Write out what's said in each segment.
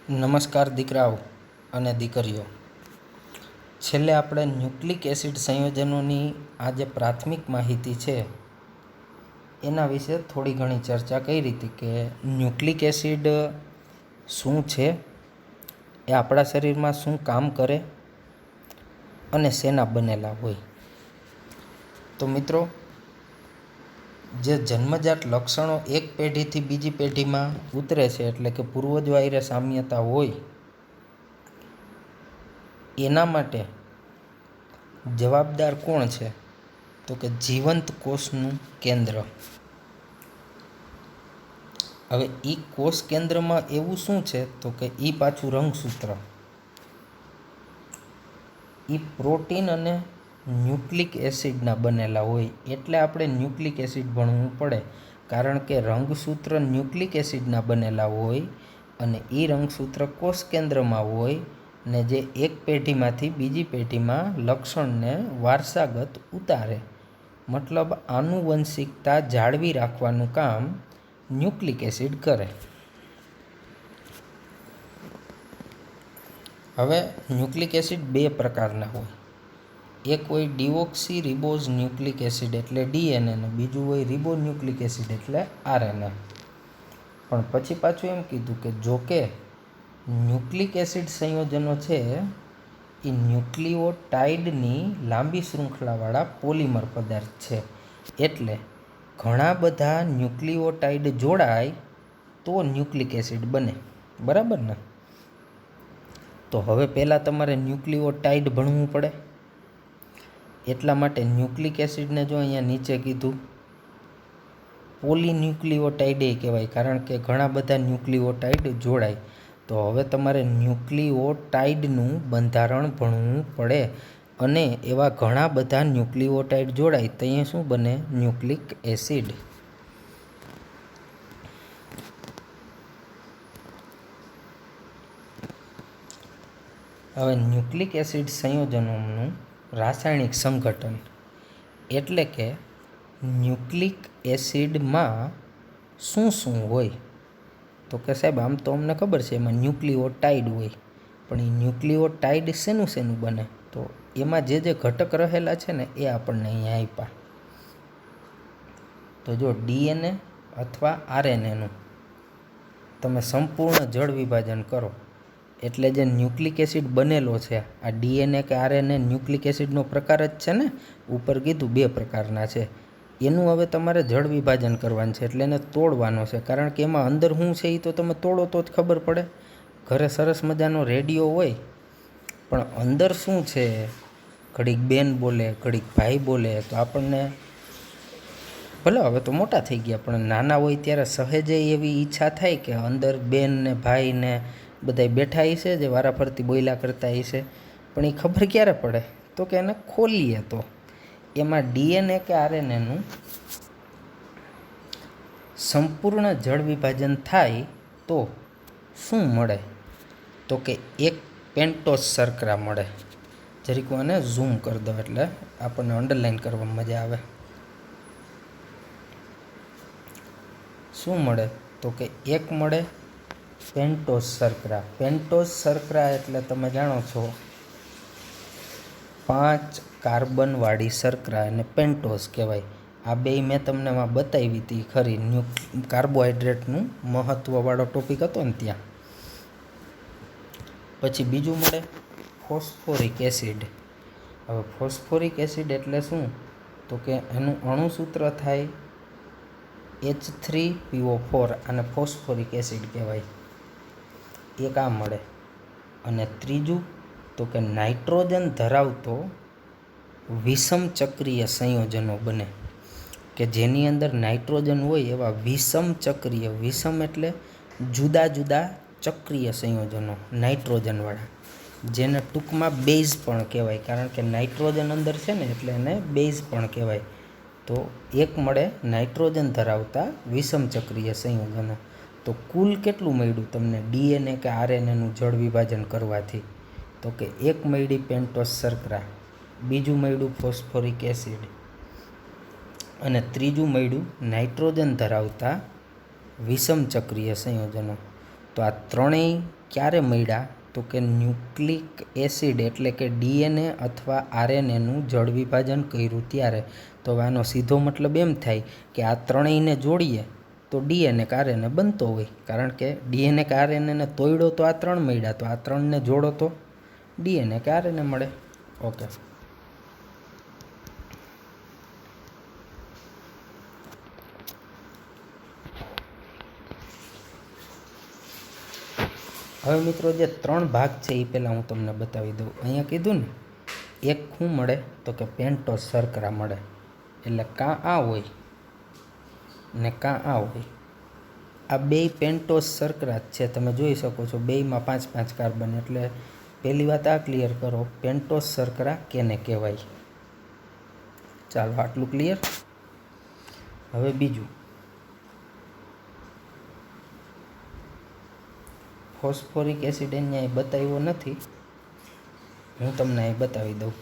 નમસ્કાર દીકરાઓ અને દીકરીઓ. છેલ્લે આપણે ન્યુક્લિક એસિડ સંયોજનોની આ જે પ્રાથમિક માહિતી છે એના વિશે થોડી ઘણી ચર્ચા કરી હતી કે ન્યુક્લિક એસિડ શું છે, એ આપણા શરીરમાં શું કામ કરે અને શેના બનેલા હોય. તો મિત્રો, જે જન્મજાત લક્ષણો એક પેઢીથી બીજી પેઢીમાં ઉતરે છે, એટલે કે પૂર્વજો હારે સામ્યતા હોય, એના માટે જવાબદાર કોણ છે? તો કે જીવંત કોષનું કેન્દ્ર. હવે એ કોષ કેન્દ્રમાં એવું શું છે? તો કે એ પાછું રંગસૂત્ર. એ પ્રોટીન અને ન્યુક્લિક એસિડના બનેલા હોય, એટલે આપણે ન્યુક્લિક એસિડ ભણવું પડે. કારણ કે રંગસૂત્ર ન્યુક્લિક એસિડના બનેલા હોય અને એ રંગસૂત્ર કોષ કેન્દ્રમાં હોય ને જે એક પેઢીમાંથી બીજી પેઢીમાં લક્ષણને વારસાગત ઉતારે. મતલબ આનુવંશિકતા જાળવી રાખવાનું કામ ન્યુક્લિક એસિડ કરે. હવે ન્યુક્લિક એસિડ બે પ્રકારના હોય. એક હોય ડિઓક્સી રિબોઝ ન્યુક્લિક એસિડ એટલે ડીએનએ, ને બીજું હોય રિબો ન્યુક્લિક એસિડ એટલે આરએનએ. પણ પછી પાછું એમ કીધું કે જો કે ન્યુક્લિક એસિડ સંયોજનો છે એ ન્યુક્લિઓટાઇડની લાંબી શૃંખલાવાળા પોલિમર પદાર્થ છે. એટલે ઘણા બધા ન્યુક્લિઓટાઇડ જોડાય તો ન્યુક્લિક એસિડ બને. બરાબર ને? તો હવે પહેલાં તમારે ન્યુક્લિઓટાઇડ ભણવું પડે. એટલા માટે ન્યુક્લિક એસિડને જો અહીંયા નીચે કીધું પોલીન્યુક્લિઓટાઇડે કહેવાય, કારણ કે ઘણા બધા ન્યુક્લિઓટાઇડ જોડાય. તો હવે તમારે ન્યુક્લિઓટાઇડનું બંધારણ ભણવું પડે. અને એવા ઘણા બધા ન્યુક્લિઓટાઇડ જોડાય તો અહીંયા શું બને? Nucleic acid. હવે ન્યુક્લિક એસિડ સંયોજનોનું રાસાયણિક સંઘટન એટલે કે ન્યુક્લિક એસિડમાં શું શું હોય? તો કે સાહેબ, આમ તો અમને ખબર છે એમાં ન્યુક્લિઓટાઇડ હોય, પણ એ ન્યુક્લિઓટાઇડ શેનું શેનું બને? તો એમાં જે જે ઘટક રહેલા છે ને એ આપણને અહીંયા આપ્યા. તો જો ડીએનએ અથવા આરએનએનું તમે સંપૂર્ણ જળ વિભાજન કરો એટલે જે ન્યુક્લિક એસિડ બનેલો છે, આ ડીએનએ કે આરએનએ ન્યુક્લિક એસિડનો પ્રકાર જ છે ને. ઉપર કીધું બે પ્રકારના છે. એનું હવે તમારે જળ વિભાજન કરવાનું છે, એટલે એને તોડવાનો છે. કારણ કે એમાં અંદર શું છે એ તો તમે તોડો તો જ ખબર પડે. ઘરે સરસ મજાનો રેડિયો હોય, પણ અંદર શું છે, ઘડીક બેન બોલે, ઘડીક ભાઈ બોલે, તો આપણને ભલે હવે તો મોટા થઈ ગયા, પણ નાના હોય ત્યારે સહેજે એવી ઈચ્છા થાય કે અંદર બેન ને ભાઈ ને બધા બેઠા હશે જે વારાફરતી બોલ્યા કરતા હશે. પણ એ ખબર ક્યારે પડે? તો કે એને ખોલીએ તો એમાં ડીએનએ કે આરએનએનું સંપૂર્ણ જળ વિભાજન થાય તો શું મળે? તો કે એક પેન્ટોસ શર્કરા મળે. જરીક હું આને ઝૂમ કરી દઉં એટલે આપણને અંડરલાઈન કરવામાં મજા આવે. શું મળે? તો કે એક મળે પેન્ટોસ શર્કરા. પેન્ટોસ શર્કરા એટલે તમે જાણો છો 5 કાર્બનવાળી શર્કરા, અને પેન્ટોસ કહેવાય. આ બે મેં તમને બતાવી હતી ખરી, કાર્બોહાઈડ્રેટનું મહત્ત્વવાળો ટોપિક હતો ને ત્યાં. પછી બીજું મળે ફોસ્ફોરિક એસિડ. હવે ફોસ્ફોરિક એસિડ એટલે શું? તો કે એનું અણુસૂત્ર થાય H3PO4, અને ફોસ્ફોરિક એસિડ કહેવાય. એક આ મળે. અને ત્રીજું તો કે નાઇટ્રોજન ધરાવતો વિષમ ચક્રીય સંયોજનો બને, કે જેની અંદર નાઇટ્રોજન હોય એવા વિષમ ચક્રીય, વિષમ એટલે જુદા જુદા ચક્રીય સંયોજનો નાઇટ્રોજનવાળા, જેને ટૂંકમાં બેઝ પણ કહેવાય. કારણ કે નાઇટ્રોજન અંદર છે ને એટલે એને બેઝ પણ કહેવાય. તો એક મળે નાઇટ્રોજન ધરાવતા વિષમ ચક્રીય સંયોજનો. તો કુલ કેટલું મળ્યું તમને ડીએનએ કે આરએનએનું જળ વિભાજન કરવાથી? તો કે એક મળી પેન્ટોસ શર્કરા, બીજું મળ્યું ફોસ્ફોરિક એસિડ, અને ત્રીજું મળ્યું નાઇટ્રોજન ધરાવતા વિષમ ચક્રીય સંયોજનો. તો આ ત્રણેય ક્યારે મળ્યા? તો કે ન્યુક્લિક એસિડ એટલે કે ડીએનએ અથવા આરએનએનું જળ વિભાજન કર્યું ત્યારે. તો હવે આનો સીધો મતલબ એમ થાય કે આ ત્રણેયને જોડીએ તો ડીએનએ કે આરએનએ બનતો હોય, કારણ કે ડીએનએ કે આરએનએને તોડ્યો તો આ ત્રણ મળ્યા, તો આ ત્રણને જોડો તો ડીએનએ કે આરએનએ મળે. ઓકે, હવે મિત્રો જે ત્રણ ભાગ છે એ પહેલાં હું તમને બતાવી દઉં. અહીંયા કીધું ને એક શું મળે તો કે પેન્ટોસ શર્કરા મળે, એટલે કાં આ હોય ને કાં આ હોય. આ બે પેન્ટોસ શર્કરા જ છે, તમે જોઈ શકો છો, બેયમાં 5-5 કાર્બન. એટલે પહેલી વાત આ ક્લિયર કરો, પેન્ટોસ શર્કરા કેને કહેવાય. ચાલો આટલું ક્લિયર. હવે બીજું, ફોસ્ફોરિક એસિડ અહીંયા બતાવ્યો નથી, હું તમને અહીં બતાવી દઉં.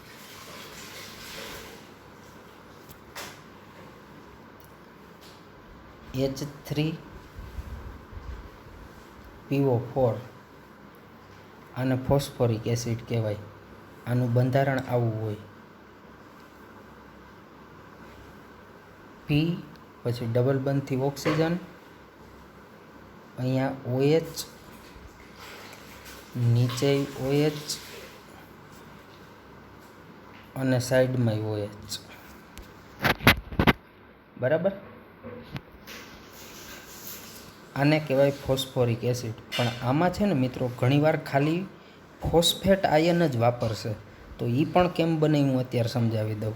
H3PO4 આને ફોસ્ફોરિક એસિડ કહેવાય. આનું બંધારણ આવું હોય, P પછી ડબલ બંધથી ઓક્સિજન, અહીંયા OH, નીચે OH અને સાઈડમાં OH. બરાબર, આને કહેવાય ફોસ્ફોરિક એસિડ. પણ આમાં છે ને મિત્રો ઘણીવાર ખાલી ફોસ્ફેટ આયન જ વાપરશે, તો એ પણ કેમ બને હું અત્યારે સમજાવી દઉં.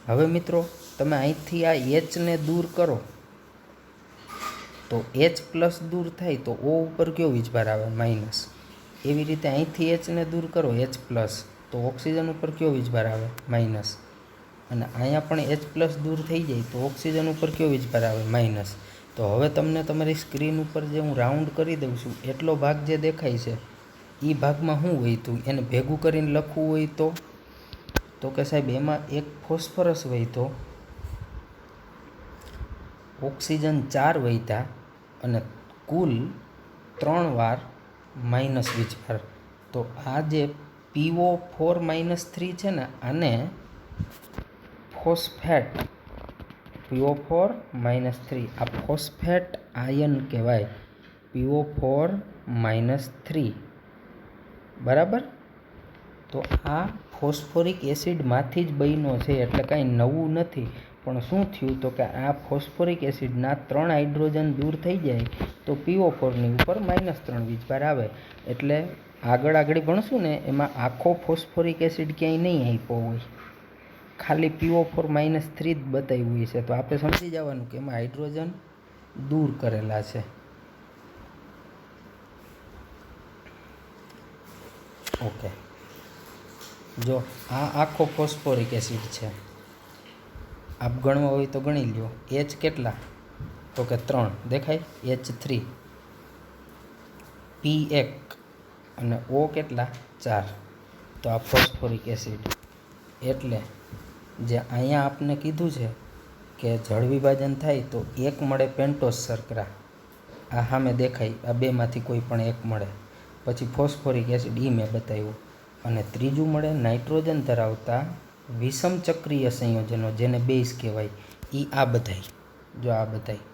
હવે મિત્રો તમે અહીંથી આ Hને દૂર કરો તો H+ દૂર થાય તો O ઉપર કયો વીજભાર આવે? માઇનસ. એવી રીતે અહીંથી Hને દૂર કરો H+, તો ઓક્સિજન ઉપર કયો વીજભાર આવે? માઇનસ. અને અહીંયા પણ H+ દૂર થઈ જાય તો ઓક્સિજન ઉપર કયો વીજભાર આવે? માઇનસ. તો હવે તમને તમારી સ્ક્રીન ઉપર જે હું રાઉન્ડ કરી દઉં છું એટલો ભાગ જે દેખાય છે એ ભાગમાં શું વહેતું એને ભેગું કરીને લખવું હોય તો કે સાહેબ એમાં એક ફોસ્ફરસ વહેતો, ઓક્સિજન 4 વહેતા અને કુલ 3 વાર માઇનસ વીજભાર. તો આ જે PO4-3 છે ને આને ફોસ્ફેટ, PO4-3 આ ફોસ્ફેટ આયન કહેવાય, PO4-3. બરાબર, તો આ ફોસ્ફોરિક એસિડમાંથી જ બન્યો છે, એટલે કાંઈ નવું નથી. પણ શું થયું તો કે આ ફોસ્ફોરિક એસિડના 3 હાઇડ્રોજન દૂર થઈ જાય તો PO4ની ઉપર -3 વીજભાર આવે. એટલે આગળ ભણશું ને એમાં આખો ફોસ્ફોરિક એસિડ ક્યાંય નહીં આપ્યો હોય, ખાલી PO4-3 જ બતાવ્યું હોય છે. તો આપણે સમજી જવાનું કે એમાં હાઇડ્રોજન દૂર કરેલા છે. ઓકે, જો આ આખો ફોસ્ફોરિક એસિડ છે, આપ ગણવા હોય તો ગણી લ્યો. H કેટલા તો કે 3 દેખાય, H3, P 1 અને O કેટલા 4. તો આ ફોસ્ફોરિક એસિડ. એટલે જે અહીંયા આપને કીધું છે કે જળ વિભાજન થાય તો એક મળે પેન્ટોસ શર્કરા, આ સામે દેખાય, આ બેમાંથી કોઈ પણ એક મળે. પછી ફોસ્ફોરિક એસિડ એ મેં બતાવ્યું. અને ત્રીજું મળે નાઇટ્રોજન ધરાવતા વિષમ ચક્રીય સંયોજનો, જેને બેઝ કહેવાય. એ આ બધાય, જો આ બધાય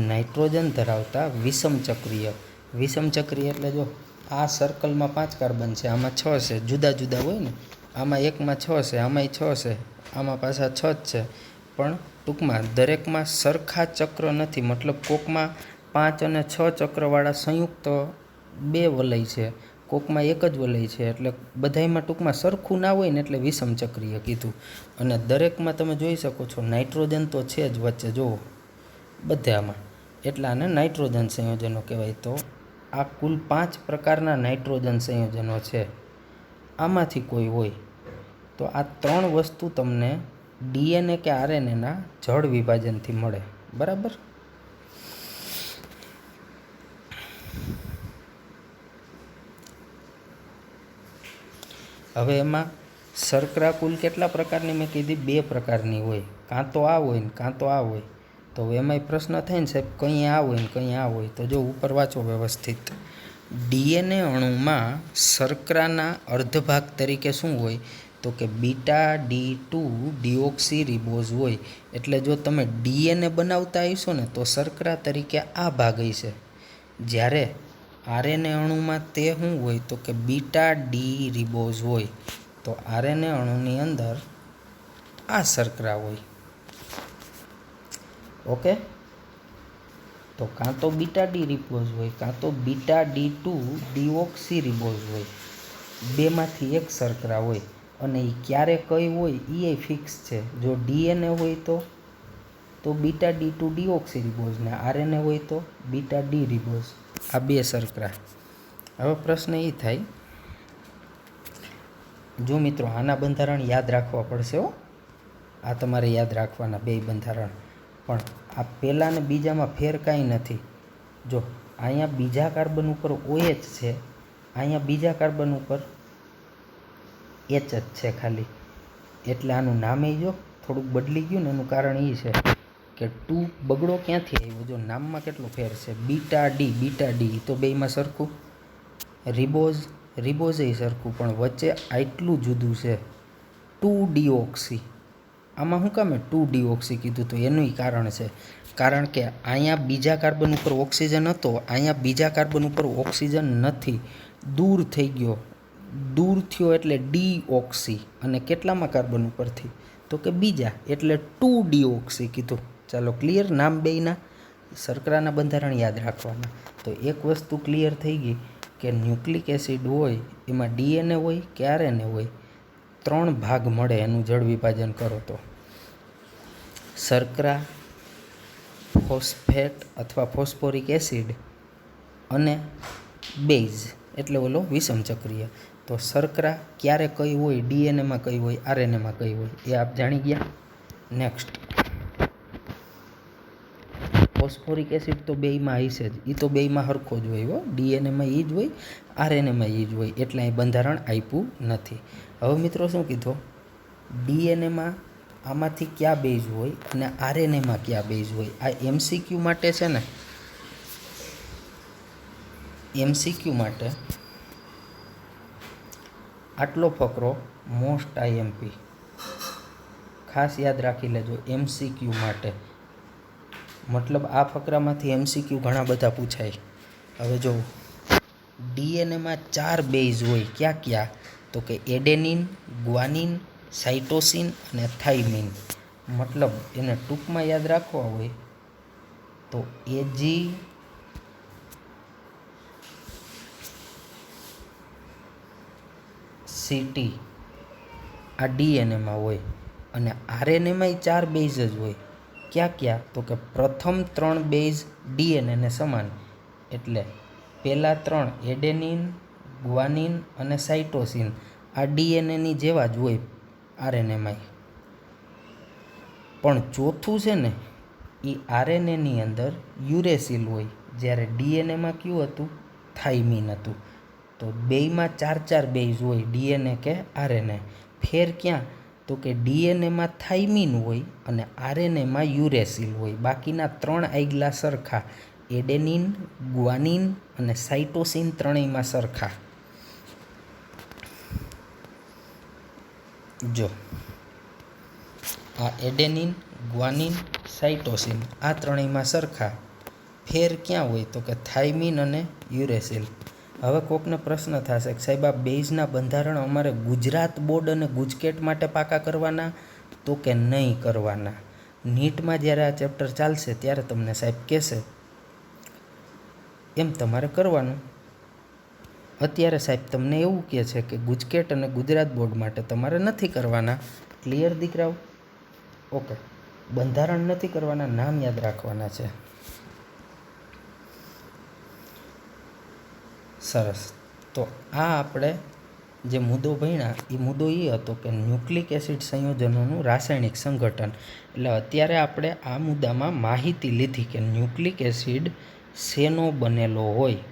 નાઇટ્રોજન ધરાવતા વિષમ ચક્રીય એટલે જો આ સર્કલમાં 5 કાર્બન છે, આમાં 6 છે, જુદા જુદા હોય ને, આમાં એકમાં 6 છે, આમાંય 6 છે, આમાં પાછા 6 જ છે. પણ ટૂંકમાં દરેકમાં સરખા ચક્ર નથી, મતલબ કોકમાં 5 અને 6 ચક્રવાળા સંયુક્ત 2 વલય છે, કોકમાં એક જ વલય છે. એટલે બધાયમાં ટૂંકમાં સરખું ના હોય ને, એટલે વિષમ ચક્રીય કીધું. અને દરેકમાં તમે જોઈ શકો છો નાઇટ્રોજન તો છે જ વચ્ચે, જુઓ બધામાં, એટલે આને નાઇટ્રોજન સંયોજનો કહેવાય. તો આ કુલ 5 પ્રકારના નાઇટ્રોજન સંયોજનો છે, આમાંથી કોઈ હોય તો આ 3 વસ્તુ તમને ડીએનએ કે આરએનએના જળ વિભાજનથી મળે. બરાબર, હવે એમાં શર્કરા કુલ કેટલા પ્રકારની મેં કીધી? 2 પ્રકારની હોય, કાં તો આ હોય ને કાં તો આ હોય. તો એમાંય પ્રશ્ન થાય ને સાહેબ કંઈ આ હોય ને કંઈ આ હોય. તો જો ઉપર વાંચો વ્યવસ્થિત. ડીએનએ અણુમાં શર્કરાના અર્ધભાગ તરીકે શું હોય? તો કે βD2 ડિઓક્સીરિબોઝ હોય. એટલે જો તમે ડીએનએ બનાવતા હશો ને તો શર્કરા તરીકે આ ભાગ હશે. જ્યારે આરએનએ અણુમાં તે શું હોય? તો કે βD રિબોઝ હોય. તો આરએનએ અણુની અંદર આ શર્કરા હોય. ઓકે, તો કાં તો βD રિબોઝ હોય કાં તો βD2 ડિઓક્સીરિબોઝ હોય. બેમાંથી એક શર્કરા હોય. અને એ ક્યારે કઈ હોય એ ફિક્સ છે. જો ડીએનએ હોય તો βD2 ડિઓક્સીરિબોઝ ને આરએનએ હોય તો βD રિબોઝ. આ બે શર્કરા. હવે પ્રશ્ન એ થાય, જો મિત્રો આના બંધારણ યાદ રાખવા પડશે હો. આ તમારે યાદ રાખવાના બે બંધારણ. પણ આ પહેલાં ને બીજામાં ફેર કાંઈ નથી. જો અહીંયા બીજા કાર્બન ઉપર OH છે, અહીંયા બીજા કાર્બન ઉપર H જ છે ખાલી. એટલે આનું નામે જો થોડુંક બદલી ગયું ને એનું કારણ એ છે કે 2 બગડો ક્યાંથી આવ્યો? જો નામમાં કેટલો ફેર છે. βD તો બેયમાં સરખું. રિબોઝ એ સરખું, પણ વચ્ચે આટલું જુદું છે 2 ડિઓક્સી. આમાં શું કામે 2 ડિઓક્સી કીધું? તો એનું કારણ છે. કારણ કે અહીંયા બીજા કાર્બન ઉપર ઓક્સિજન હતો, અહીંયા બીજા કાર્બન ઉપર ઓક્સિજન નથી, દૂર થઈ ગયો. દૂર થયો એટલે ડીઓક્સી. અને કેટલામાં કાર્બન ઉપરથી? તો કે બીજા, એટલે 2 ડિઓક્સી કીધું. ચાલો ક્લિયર. નામ બેયના શર્કરાના બંધારણ યાદ રાખવાના. તો એક વસ્તુ ક્લિયર થઈ ગઈ કે ન્યુક્લિક એસિડ હોય એમાં ડીએનએ હોય કે આરએનએ હોય, 3 ભાગ મળે એનું જળ વિભાજન કરો તો. શર્કરા, ફોસ્ફેટ અથવા ફોસ્ફોરિક એસિડ અને બેઝ એટલે ઓલો વિષમ ચક્રીય. તો શર્કરા ક્યારે કઈ હોય, ડીએનએમાં કઈ હોય, આરએનએમાં કઈ હોય, એ આપ જાણી ગયા. નેક્સ્ટ, ફોસ્ફોરિક એસિડ તો બેયમાં હશે જ. એ તો બેયમાં સરખો જ હોય હો. ડીએનએમાં એ જ હોય, આરએનએમાં એ જ હોય. એટલે અહીં બંધારણ આપ્યું નથી. હવે મિત્રો શું કીધું? ડીએનએમાં આમાંથી કયા બેઝ હોય અને આરએનએમાં કયા બેઝ હોય. આ એમસીક્યુ માટે છે ને, એમસીક્યુ માટે આટલો ફકરો મોસ્ટ આઈએમપી ખાસ યાદ રાખી લેજો. એમસીક્યુ માટે મતલબ આ ફકરામાંથી એમસીક્યુ ઘણા બધા પૂછાય. હવે જો ડીએનએમાં 4 બેઝ હોય. ક્યાં ક્યાં? તો કે એડેનિન, ગ્વાનિન, સાઇટોસિન અને થાઇમિન. મતલબ એને ટૂંકમાં યાદ રાખવા હોય તો AGCT આ ડીએનએમાં હોય. અને આરએનએમાં 4 બેઝ જ હોય. ક્યાં ક્યાં? તો કે પ્રથમ 3 બેઝ ડીએનએને સમાન, એટલે પહેલા 3 એડેનિન, ગ્વાનિન અને સાઇટોસિન આ ડીએનએની જેવા જ હોય આરએનએમાં. પણ ચોથું છે ને એ આરએનએની અંદર યુરેસિલ હોય, જ્યારે ડીએનએમાં કયું હતું? થાઇમિન હતું. તો બેયમાં 4 બેઝ હોય, ડીએનએ કે આરએનએ. ફેર ક્યાં? તો કે ડીએનએમાં થાઇમિન હોય અને આરએનએમાં યુરેસિલ હોય. બાકીના 3 આગલા સરખા. એડેનિન, ગ્વાનિન અને સાઇટોસિન ત્રણેયમાં સરખા. જો આ એડેનિન, ગ્વાનિન, સાઇટોસિન આ ત્રણેયમાં સરખા. ફેર ક્યાં હોય? તો કે થાઇમિન અને યુરેસિલ. હવે કોકને પ્રશ્ન થશે કે સાહેબ આ બેઝના બંધારણ અમારે ગુજરાત બોર્ડ અને ગુજકેટ માટે પાકા કરવાના તો કે નહીં કરવાના? નીટમાં જ્યારે આ ચેપ્ટર ચાલશે ત્યારે તમને સાહેબ કહેશે એમ તમારે કરવાનું. અત્યારે સાહેબ તમને એવું કહે છે કે ગુજકેટ અને ગુજરાત બોર્ડ માટે તમારે નથી કરવાના. ક્લિયર દીકરાઓ? ઓકે, બંધારણ નથી કરવાના, નામ યાદ રાખવાના છે. સરસ. તો આ આપણે જે મુદ્દો ભણ્યા એ મુદ્દો એ હતો કે ન્યુક્લિક એસિડ સંયોજનોનું રાસાયણિક સંગઠન. એટલે અત્યારે આપણે આ મુદ્દામાં માહિતી લીધી કે ન્યુક્લિક એસિડ શેનો બનેલો હોય.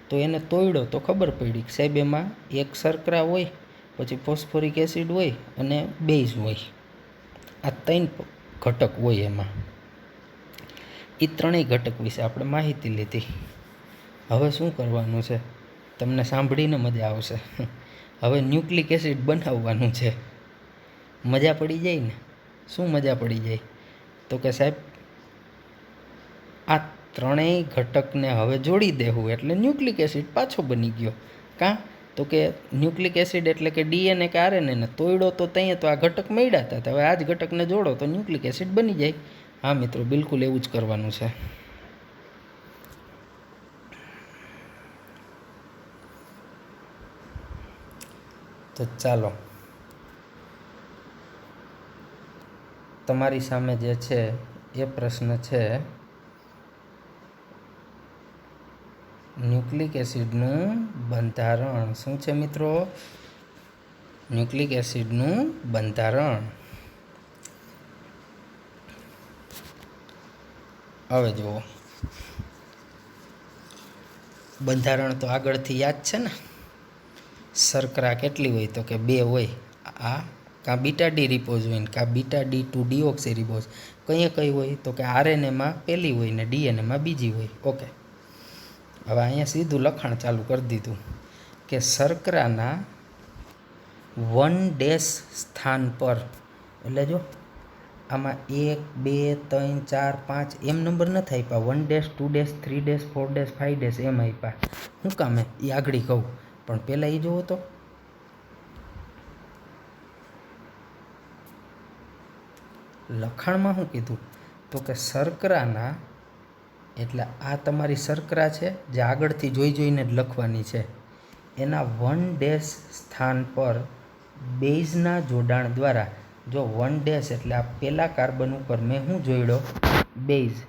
તો એને તોડ્યો તો ખબર પડી કે સાહેબ એમાં એક શર્કરા હોય, પછી ફોસ્ફોરિક એસિડ હોય અને બેઝ હોય. આ 3 ઘટક હોય એમાં. એ ત્રણેય ઘટક વિશે આપણે માહિતી લીધી. હવે શું કરવાનું છે તમને સાંભળીને મજા આવશે. હવે ન્યુક્લિક એસિડ બનાવવાનું છે. મજા પડી જાય ને? શું મજા પડી જાય? તો કે સાહેબ આ ત્રણેય ઘટકને હવે જોડી દેવું એટલે ન્યુક્લિક એસિડ પાછો બની ગયો. કાં? તો કે ન્યુક્લિક એસિડ એટલે કે ડીએનએ કે આરએનએને તોડ્યો તો ત્યાં તો આ ઘટક મળ્યા હતા. હવે આ જ ઘટકને જોડો તો ન્યુક્લિક એસિડ બની જાય. હા મિત્રો, બિલકુલ એવું જ કરવાનું છે. તો ચાલો, તમારી સામે જે છે એ પ્રશ્ન છે ન્યુક્લિક એસિડનું બંધારણ. શું છે મિત્રો? ન્યુક્લિક એસિડનું બંધારણ. હવે જુઓ, બંધારણ તો આગળથી યાદ છે ને. શર્કરા કેટલી હોય? તો કે 2 હોય. આ કાં બીટા ડી રિપોઝ હોય ને કાં બીટા D2 ડીઓક્સી રિપોઝ. કઈ હોય? તો કે આરએનએમાં પહેલી હોય ને ડીએનએમાં બીજી હોય. ઓકે, હવે અહીંયા સીધું લખાણ ચાલુ કરી દીધું કે શર્કરાના 1' સ્થાન પર, એટલે જો આમાં 1 2 3 4 5 એમ નંબર નથી આપ્યા. 1' 2' 3' 4' 5' એમ આપ્યા. શું કામે? એ આગળ કહું, પણ પહેલાં એ જોવો તો લખાણમાં શું કીધું? તો કે શર્કરાના, એટલે આ તમારી શર્કરા છે જે આગળથી જોઈને જ લખવાની છે. એના 1' સ્થાન પર બેઝના જોડાણ દ્વારા, જો 1' એટલે આ પહેલા કાર્બન ઉપર મેં શું જોડ્યો? બેઝ.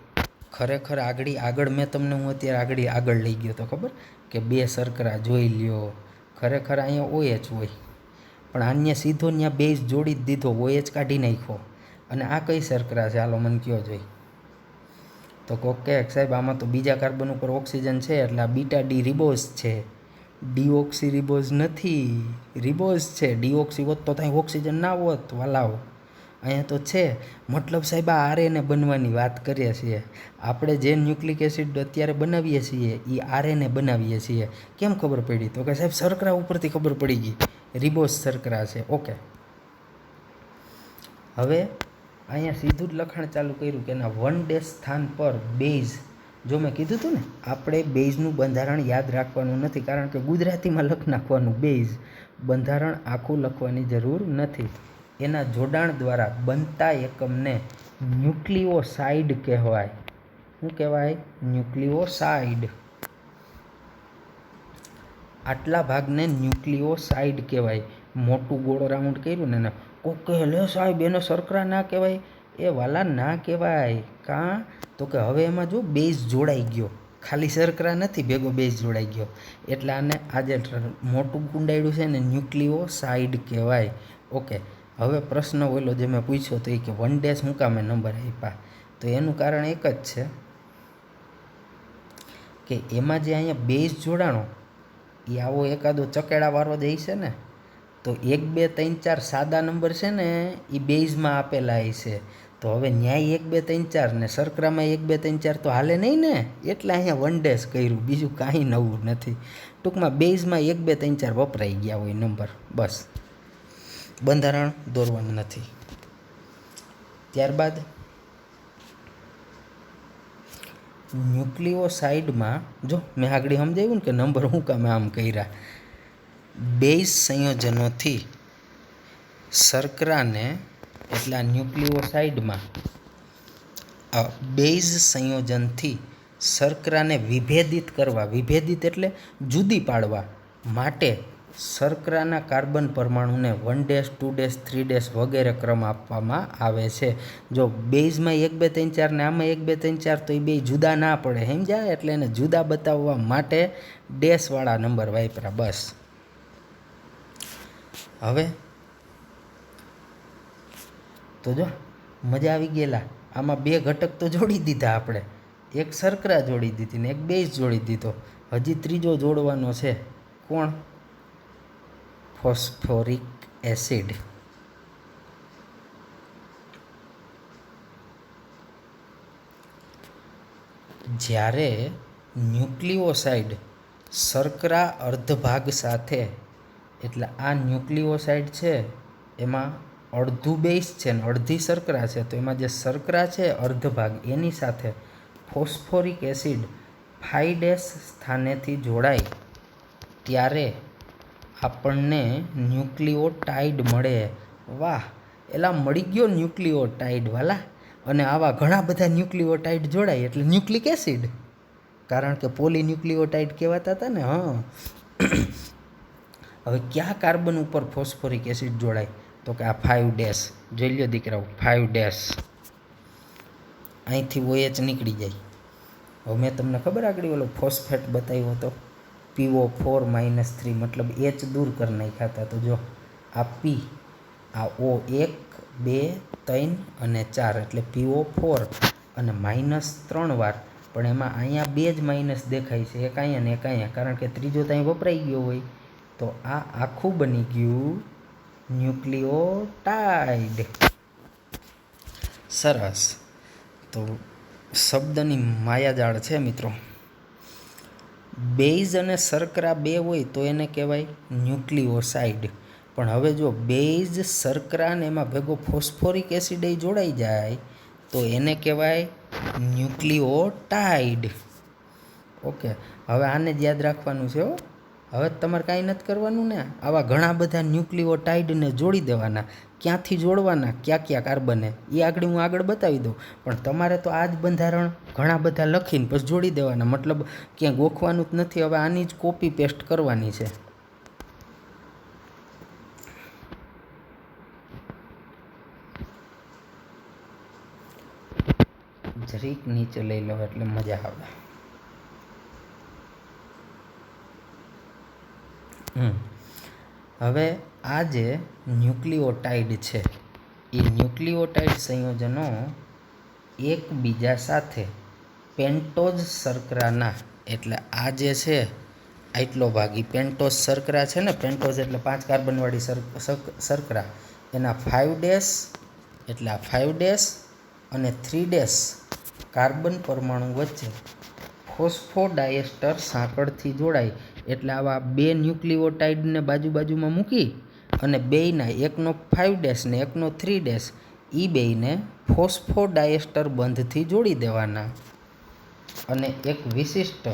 ખરેખર આગળ મેં તમને હું અત્યારે આગળ લઈ ગયો તો ખબર કે 2 શર્કરા જોઈ લ્યો. ખરેખર અહીંયા OH હોય, પણ આને સીધો ત્યાં બેઝ જોડી જ દીધો, OH કાઢી નાખ્યો. અને આ કઈ શર્કરા છે? હાલો મને કયો જોઈ. તો ઓકે સાહેબ, આમાં તો બીજા કાર્બન ઉપર ઓક્સિજન છે એટલે આ બીટા ડી રિબોઝ છે. ડીઓક્સી રિબોઝ નથી, રિબોઝ છે. ડીઓક્સી હોત તો ત્યાં ઓક્સિજન ના હોત વાલાઓ. અહીંયા તો છે. મતલબ સાહેબ આ આરએનએ બનવાની વાત કરીએ છીએ. આપણે જે ન્યુક્લિક એસિડ અત્યારે બનાવીએ છીએ એ આરએનએ બનાવીએ છીએ. કેમ ખબર પડી? તો કે સાહેબ શર્કરા ઉપરથી ખબર પડી ગઈ, રિબોઝ શર્કરા છે. ઓકે, હવે અહીંયા સીધું જ લખાણ ચાલુ કર્યું કે એના 1' સ્થાન પર બેઝ. જો મેં કીધું હતું ને, આપણે બેઝનું બંધારણ યાદ રાખવાનું નથી, કારણ કે ગુજરાતીમાં લખી નાખવાનું બેઝ. બંધારણ આખું લખવાની જરૂર નથી. એના જોડાણ દ્વારા બનતા એકમને ન્યુક્લિઓસાઇડ કહેવાય. શું કહેવાય? ન્યુક્લિઓસાઇડ. આટલા ભાગને ન્યુક્લિઓસાઇડ કહેવાય. મોટું ગોળ રાઉન્ડ કર્યું ને એને ઓકે લે સાહેબ એને શર્કરા ના કહેવાય. એ વાલા ના કહેવાય. કાં? તો કે હવે એમાં જો બેઝ જોડાઈ ગયો, ખાલી શર્કરા નથી, ભેગો બેઝ જોડાઈ ગયો. એટલે આને આજે મોટું કુંડાયડું છે ને ન્યુક્લિઓસાઇડ કહેવાય. ઓકે, હવે પ્રશ્ન ઓલો જે મેં પૂછ્યો તો એ કે 1' શું કામે નંબર આપ્યા? તો એનું કારણ એક જ છે કે એમાં જે અહીંયા બેઝ જોડાણો એ આવો એકાદો ચકેડાવાળો જ હશે ને. તો 1 2 3 4 સાદા નંબર છે ને એ બેઝમાં આપેલા હશે. તો હવે ન્યાય 1 2 3 4 ને શર્કરામાં 1 2 3 4 તો હાલે નહીં ને. એટલે અહીંયા 1' કર્યું, બીજું કાંઈ નવું નથી. ટૂંકમાં બેઝમાં 1 2 3 4 વપરાઈ ગયા હોય નંબર, બસ. બંધારણ દોરવાનું નથી. ત્યારબાદ ન્યુક્લિઓસાઇડમાં જો મેં આગળ સમજાવ્યું ને કે નંબર શું કામે આમ કર્યા. બેઝ સંયોજનોથી શર્કરાને, એટલે આ ન્યુક્લિઓસાઇડમાં બેઝ સંયોજનથી શર્કરાને વિભેદિત કરવા, વિભેદિત એટલે જુદી પાડવા માટે શર્કરાના કાર્બન પરમાણુને 1' 2' 3' વગેરે ક્રમ આપવામાં આવે છે. જો બેઝમાં 1 2 3 4 ને આમાં 1 2 3 4 તો એ બે જુદા ના પડે, સમજાય? એટલે એને જુદા બતાવવા માટે ડેશવાળા નંબર વાપરા, બસ. હવે તો જો મજા આવી ગયેલા. આમાં 2 ઘટક તો જોડી દીધા આપણે, એક શર્કરા જોડી દીધી ને એક બેઝ જોડી દીધો. હજી ત્રીજો જોડવાનો છે. કોણ? Phosphoric acid. જ્યારે ન્યુક્લિઓસાઇડ શર્કરા અર્ધભાગ સાથે, એટલે આ ન્યુક્લિઓસાઇડ છે એમાં અડધું બેઝ છે ને અડધી શર્કરા છે, તો એમાં જે શર્કરા છે અર્ધભાગ એની સાથે ફોસ્ફોરિક એસિડ 5' સ્થાનેથી જોડાય ત્યારે આપણને ન્યુક્લિઓટાઇડ મળે. વાહ, એલા મળી ગયો ન્યુક્લિઓટાઇડ વાલા. અને આવા ઘણા બધા ન્યુક્લિઓટાઇડ જોડાય એટલે ન્યુક્લિક એસિડ, કારણ કે પોલીન્યુક્લિઓટાઇડ કહેવાતા હતા ને. હા, હવે કયા કાર્બન ઉપર ફોસ્ફોરિક એસિડ જોડાય? તો કે આ 5' જોઈ લ્યો દીકરાઓ, 5'. અહીંથી OH નીકળી જાય. હવે મેં તમને ખબર આગળ ઓલો ફોસ્ફેટ બતાવ્યો હતો, PO4-3, મતલબ H દૂર કરી નાખ્યા હતા. તો જો આ P, આ O 1, 2, 3 અને 4, એટલે PO4 અને -3 વાર. પણ એમાં અહીંયા 2 જ માઇનસ દેખાય છે, એક અહીંયા ને એક અહીંયા, કારણ કે ત્રીજો ત્યાં વપરાઈ ગયો હોય. તો આ આખું બની ગયું ન્યુક્લિઓટાઇડ. સરસ. તો શબ્દની માયાજાળ છે મિત્રો. બેઝ અને શર્કરા બે હોય તો એને કહેવાય ન્યુક્લિઓસાઇડ. પણ હવે જો બેઝ, શર્કરા ને એમાં ભેગો ફોસ્ફોરિક એસિડ જોડાઈ જાય તો એને કહેવાય ન્યુક્લિઓટાઇડ. ઓકે, હવે આને જ યાદ રાખવાનું છે. હવે તમારે કાંઈ નથી કરવાનું ને, આવા ઘણા બધા ન્યુક્લિઓટાઇડને જોડી દેવાના. ક્યાંથી જોડવાના, કયા કાર્બને, એ હું આગળ બતાવી દઉં. પણ તમારે તો આ જ બંધારણ ઘણા બધા લખીને પછી જોડી દેવાના, મતલબ ક્યાંય ગોખવાનું જ નથી. હવે આની જ કોપી પેસ્ટ કરવાની છે. જરીક નીચે લઈ લો એટલે મજા આવે. હવે આ જે ન્યુક્લિઓટાઇડ છે એ ન્યુક્લિઓટાઇડ સંયોજનો એકબીજા સાથે પેન્ટોઝ શર્કરાના, એટલે આ જે છે આટલો ભાગ એ પેન્ટોઝ શર્કરા છે ને, પેન્ટોઝ એટલે 5 કાર્બનવાળી શર્કરા, એના 5' એટલે આ 5' અને 3' કાર્બન પરમાણુ વચ્ચે ફોસ્ફોડાયસ્ટર સાંકળથી જોડાય. એટલે આવા 2 ન્યુક્લિઓટાઇડને બાજુમાં મૂકી અને બેયના, એકનો 5' ને એકનો 3' એ બેયને ફોસ્ફોડાયસ્ટર બંધથી જોડી દેવાના. અને એક વિશિષ્ટ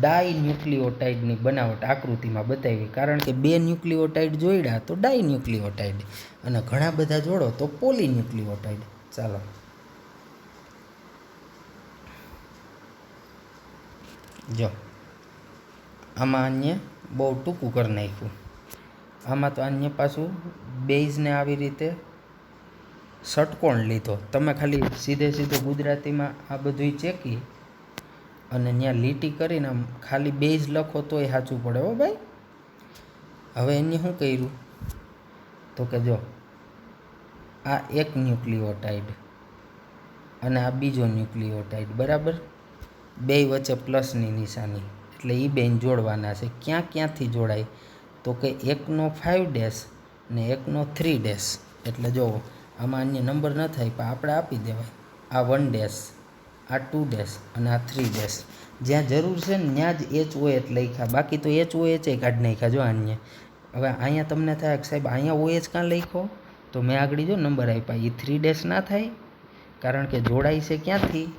ડાઇન્યુક્લિઓટાઇડની બનાવટ આકૃતિમાં બતાવી. કારણ કે 2 ન્યુક્લિઓટાઇડ જોડ્યા તો ડાઇન્યુક્લિઓટાઇડ, અને ઘણા બધા જોડો તો પોલીન્યુક્લિઓટાઇડ. ચાલો, જો આમાં અન્ય બહુ ટૂંકું કરી નાખ્યું. આમાં તો અન્ય પાછું બેઝને આવી રીતે ષટકોણ લીધો. તમે ખાલી સીધે ગુજરાતીમાં આ બધું ચેકી અને ત્યાં લીટી કરીને આમ ખાલી બેઝ લખો તોય સાચું પડે હો ભાઈ. હવે એને શું કર્યું તો કે જો આ એક ન્યુક્લિઓટાઇડ અને આ બીજો ન્યુક્લિઓટાઇડ, બરાબર, બે વચ્ચે પ્લસની નિશાની, એટલે એ બેન જોડવાના છે. ક્યાંથી જોડાય તો કે એકનો 5' ને એકનો 3'. એટલે જો આમાં અન્ય નંબર ન થાય પણ આપણે આપી દેવાય. આ 1', આ 2' અને આ 3'. જ્યાં જરૂર છે ને ત્યાં જ HOH લખ્યા, બાકી તો HOH કાઢી નાખ્યા. જો અન્ય હવે અહીંયા તમને થાય કે સાહેબ અહીંયા OH કાં લખ્યો, તો મેં આગળ જો નંબર આપ્યા, એ 3' ના થાય, કારણ કે જોડાય છે ક્યાંથી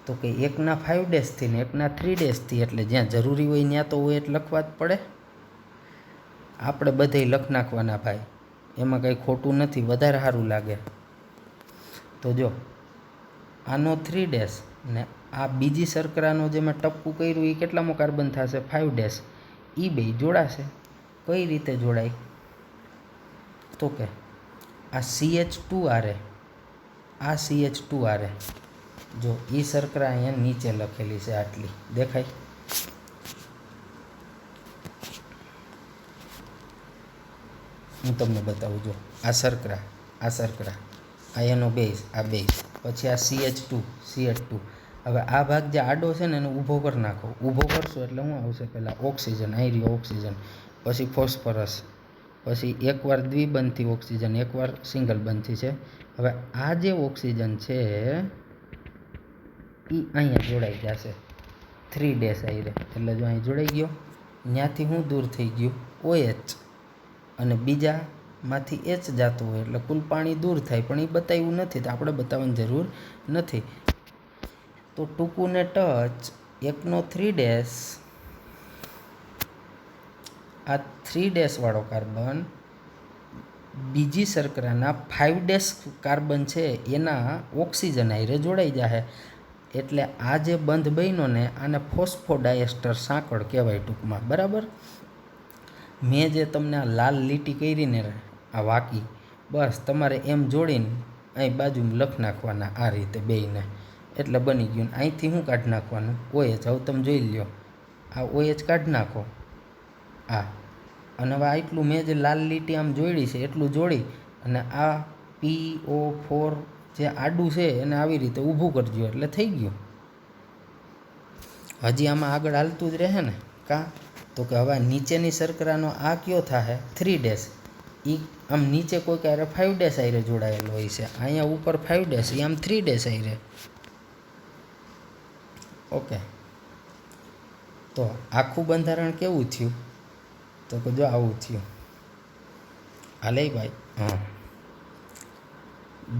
તો કે એકના 5' થી ને એકના 3' થી. એટલે જ્યાં જરૂરી હોય ત્યાં તો OH લખવા જ પડે. આપણે બધે લખ નાખવાના ભાઈ, એમાં કંઈ ખોટું નથી, વધારે સારું લાગે. તો જો આનો 3' ને આ બીજી શર્કરાનો જે મેં ટપકું કર્યું એ કેટલામો કાર્બન થશે? 5'. એ બે જોડાશે. કઈ રીતે જોડાય તો કે આ CH2 આ CH2 જો એ શર્કરા અહીંયા નીચે લખેલી છે, આટલી દેખાય. હું તમને બતાવું. જો આ શર્કરા આ એનો બેઝ, આ બેઝ, પછી આ CH2. હવે આ ભાગ જે આડો છે ને એને ઊભો કરી નાખો. ઊભો કરશો એટલે શું આવશે? પહેલાં ઓક્સિજન, અહીં રહ્યો ઓક્સિજન, પછી ફોસ્ફરસ, પછી એકવાર દ્વિબંધથી ઓક્સિજન, એકવાર સિંગલ બંધથી છે. હવે આ જે ઓક્સિજન છે એ અહીંયા જોડાઈ જશે 3 ડેશ આયરે, એટલે જો અહીં જોડાઈ ગયો. ત્યાંથી હું દૂર થઈ ગયું OH, અને બીજામાંથી H જતું હોય એટલે કુલ પાણી દૂર થાય, પણ એ બતાવ્યું નથી તો આપણે બતાવવાની જરૂર નથી. તો ટૂંકુને ટચ એકનો 3 ડેશ, આ 3 ડેશવાળો કાર્બન બીજી શર્કરાના 5 ડેશ કાર્બન છે એના ઓક્સિજન હારે જોડાઈ જાય, એટલે આ જે બંધ બન્યો ને આને ફોસ્ફોડાયસ્ટર સાંકળ કહેવાય ટૂંકમાં. બરાબર. મેં જે તમને આ લાલ લીટી કરી ને આ વાકી, બસ તમારે એમ જોડીને અહીં બાજુમાં લખ નાખવાના આ રીતે બેયને, એટલે બની ગયું. અહીંથી શું કાઢી નાખવાનું? OH. હવે તમે જોઈ લ્યો, આ OH કાઢી નાખો આ, અને હવે આટલું મેં જે લાલ લીટી આમ જોડી છે એટલું જોડી અને આ PO4 જે આડું છે એને આવી રીતે ઊભું કરજો એટલે થઈ ગયું. હજી આમાં આગળ હાલતું જ રહે ને કાં? તો કે હવે નીચેની શર્કરાનો આ કયો થાય 3 ડેશ, એ આમ નીચે કોઈ ક્યારે 5 ડેશ આયરે જોડાયેલો હોય છે, અહીંયા ઉપર 5 ડેશ, એ આમ 3 ડેશ આયરે. ઓકે, તો આખું બંધારણ કેવું થયું? તો કે જો આવું થયું. હાલે ભાઈ. હા,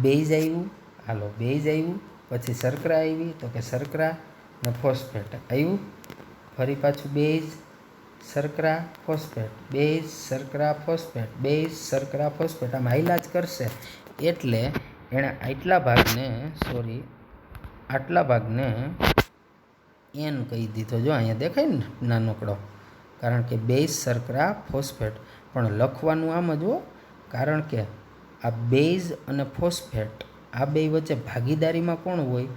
બેઝ આવ્યું, હાલો બેઝ આવ્યું, પછી શર્કરા આવી, તો કે શર્કરા ને ફોસ્ફેટ આવ્યું, ફરી પાછું બેઝ શર્કરા ફોસ્ફેટ, બેઝ શર્કરા ફોસ્ફેટ, બેઝ શર્કરા ફોસ્ફેટ, આમ હાઈલા જ કરશે. એટલે એણે આટલા ભાગને N કહી દીધો. જો અહીંયા દેખાય ને નાનકડો, કારણ કે બેઝ શર્કરા ફોસ્ફેટ. પણ લખવાનું આમ જ હો, કારણ કે આ બેઝ અને ફોસ્ફેટ આ બે વચ્ચે ભાગીદારીમાં કોણ હોય?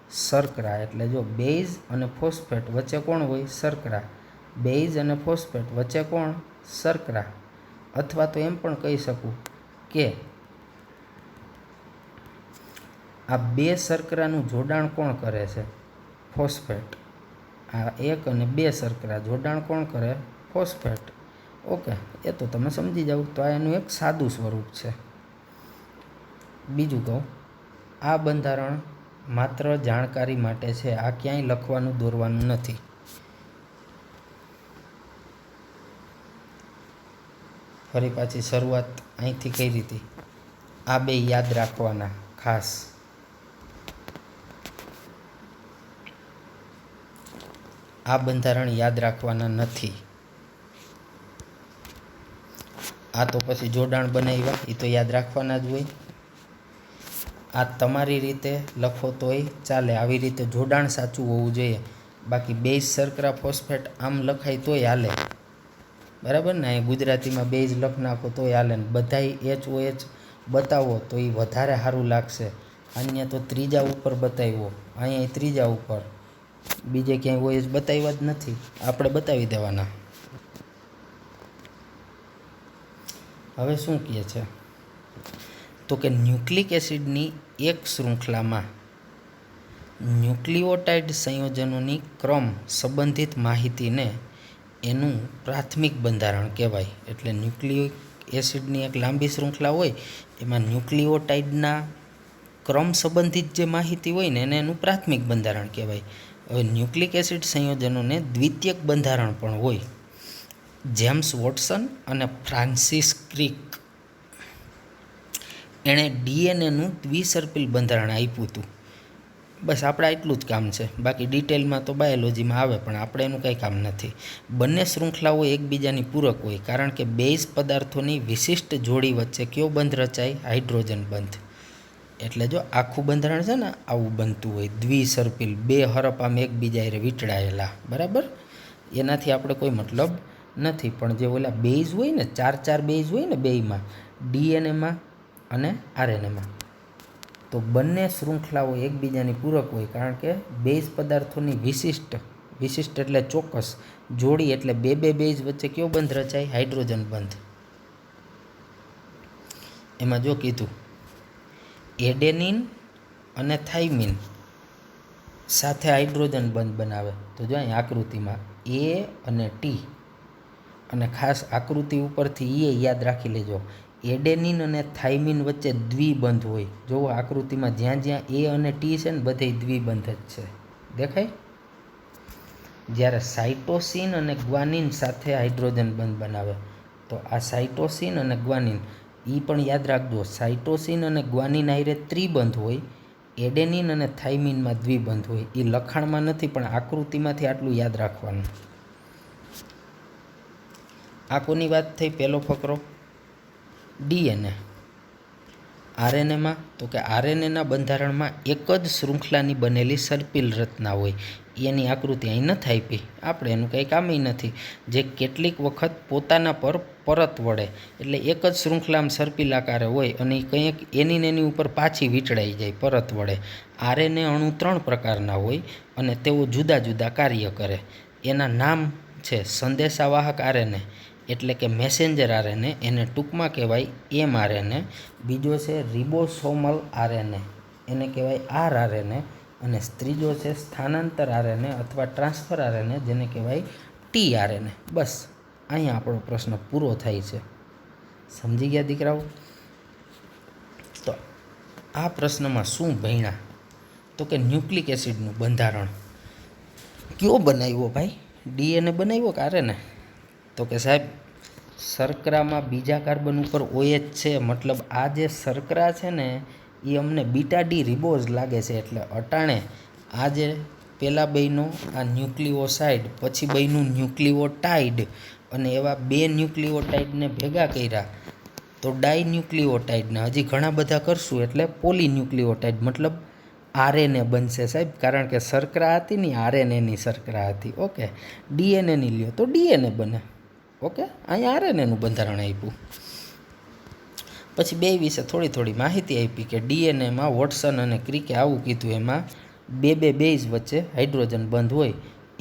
શર્કરા. એટલે જો બેઝ અને ફોસ્ફેટ વચ્ચે કોણ હોય? શર્કરા. બેઝ અને ફોસ્ફેટ વચ્ચે કોણ? શર્કરા. અથવા તો એમ પણ કહી શકું કે આ બે શર્કરાનું જોડાણ કોણ કરે છે? ફોસ્ફેટ. આ 1 અને 2 શર્કરા જોડાણ કોણ કરે? ફોસ્ફેટ. ઓકે, એ તો તમે સમજી જાઓ. તો આ એનું એક સાદું સ્વરૂપ છે. બીજું કહું, આ બંધારણ માત્ર જાણકારી માટે છે, આ ક્યાંય લખવાનું દોરવાનું નથી. ફરી પાછી શરૂઆત અહીંથી કઈ રીતે? આ બે યાદ રાખવાના ખાસ. આ બંધારણ યાદ રાખવાના નથી. આ તો પછી જોડાણ બનાવ્યા એ તો યાદ રાખવાના જ હોય. આ તમારી રીતે લખો તોય ચાલે, આવી રીતે જોડાણ સાચું હોવું જોઈએ. બાકી બેઝ શર્કરા ફોસ્ફેટ આમ લખાય તોય હાલે. બરાબર ને? અહીં ગુજરાતીમાં બેઝ લખ નાખો તોય હાલે ને બધાય HOH બતાવો તો એ વધારે સારું લાગશે. અહીંયા તો ત્રીજા ઉપર બતાવ્યો, અહીંયા ત્રીજા ઉપર, બીજે ક્યાંય OH બતાવ્યા જ નથી, આપણે બતાવી દેવાના. હવે શું કહે છે? તો કે ન્યુક્લિક એસિડની એક શૃંખલામાં ન્યુક્લિઓટાઇડ સંયોજનોની ક્રમ સંબંધિત માહિતીને એનું પ્રાથમિક બંધારણ કહેવાય. એટલે ન્યુક્લિક એસિડની એક લાંબી શૃંખલા હોય એમાં ન્યુક્લિઓટાઇડના ક્રમ સંબંધિત જે માહિતી હોય ને એને એનું પ્રાથમિક બંધારણ કહેવાય. હવે ન્યુક્લિક એસિડ સંયોજનોને દ્વિતીયક બંધારણ પણ હોય. જેમ્સ વોટસન અને ફ્રાન્સિસ ક્રિક એણે DNAનું દ્વિસર્પિલ બંધારણ આપ્યું હતું. બસ આપણે એટલું જ કામ છે, બાકી ડિટેલમાં તો બાયોલોજીમાં આવે, પણ આપણે એનું કંઈ કામ નથી. બંને શૃંખલાઓ એકબીજાની પૂરક હોય, કારણ કે બેઝ પદાર્થોની વિશિષ્ટ જોડી વચ્ચે કયો બંધ રચાય? હાઇડ્રોજન બંધ. એટલે જો આખું બંધારણ છે ને આવું બનતું હોય, દ્વિસર્પિલ, બે હરપ આમ એકબીજા હારે વીંટળાયેલા. બરાબર? એનાથી આપણે કોઈ મતલબ નથી. પણ જે ઓલા બેઝ હોય ને, 4 બેઝ હોય ને બેયમાં, DNAમાં અને RNAમાં, તો બંને શૃંખલાઓ એકબીજાની પૂરક હોય, કારણ કે બેઝ પદાર્થોની વિશિષ્ટ એટલે ચોક્કસ જોડી, એટલે બે બેઝ વચ્ચે કયો બંધ રચાય? હાઇડ્રોજન બંધ. એમાં જો કીધું એડેનિન અને થાઇમિન સાથે હાઇડ્રોજન બંધ બનાવે. તો જો અહીં આકૃતિમાં A અને T, અને ખાસ આકૃતિ ઉપરથી એ યાદ રાખી લેજો, એડેનિન અને થાઇમિન વચ્ચે દ્વિબંધ હોય. જુઓ આકૃતિમાં જ્યાં જ્યાં A અને T છે ને બધે દ્વિબંધ જ છે. દેખાય? જ્યારે સાઇટોસિન અને ગ્વાનિન સાથે હાઇડ્રોજન બંધ બનાવે તો આ સાઇટોસિન અને ગ્વાનિન એ પણ યાદ રાખજો, સાઇટોસિન અને ગ્વાનિન હારે ત્રિબંધ હોય, એડેનિન અને થાઇમિનમાં દ્વિબંધ હોય. એ લખાણમાં નથી પણ આકૃતિમાંથી આટલું યાદ રાખવાનું. આ કોની વાત થઈ? પહેલો ફકરો ડીએનએ. આરએનએમાં તો કે આરએનએના બંધારણમાં એક જ શૃંખલાની બનેલી સર્પિલ રચના હોય. એની આકૃતિ અહીં નથી આપી, આપણે એનું કંઈ કામ નથી. જે કેટલીક વખત પોતાના પર પરત વળે, એટલે એક જ શૃંખલામાં સર્પિલ આકારે હોય અને એ કંઈક એની ઉપર પાછી વીંટળાઈ જાય, પરત વળે. આરએનએ અણુ 3 પ્રકારના હોય અને તેઓ જુદા જુદા કાર્ય કરે. એના નામ છે સંદેશાવાહક આરએનએ એટલે કે મેસેન્જર આરએનએ, એને ટૂંકમાં કહેવાય એમઆરએનએ. બીજો છે રિબોસોમલ આરએનએ, એને કહેવાય આરઆરએનએ. અને ત્રીજો છે સ્થાનાંતર આરએનએ અથવા ટ્રાન્સફર આરએનએ, જેને કહેવાય ટીઆરએનએ. બસ અહીંયા આપણો પ્રશ્ન પૂરો થાય છે. સમજી ગયા દીકરાઓ? તો આ પ્રશ્નમાં શું ભણ્યા? તો કે ન્યુક્લિક એસિડનું બંધારણ કયો બનાવ્યો ભાઈ? ડીએનએ બનાવ્યો કે આરએનએ? તો કે સાહેબ શર્કરામાં બીજા કાર્બન ઉપર OH છે, મતલબ આ જે શર્કરા છે ને એ અમને બીટા ડી રિબોઝ લાગે છે. એટલે અટાણે આ જે પહેલાં બન્યો આ ન્યુક્લિઓસાઇડ, પછી બન્યું ન્યુક્લિઓટાઇડ, અને એવા 2 ન્યુક્લિઓટાઇડને ભેગા કર્યા તો ડાયન્યુક્લિઓટાઇડને હજી ઘણા બધા કરશું એટલે પોલીન્યુક્લિઓટાઇડ, મતલબ આરએનએ બનશે સાહેબ. કારણ કે શર્કરા હતી ને આરએનએની શર્કરા હતી. ઓકે, ડીએનએની લ્યો તો ડીએનએ બને. ઓકે, અહીંયા આરએનએનું બંધારણ આપ્યું. પછી 2 વિશે થોડી માહિતી આપી કે ડીએનએમાં વોટસન અને ક્રિકે આવું કીધું, એમાં 2 બેઝ વચ્ચે હાઇડ્રોજન બંધ હોય.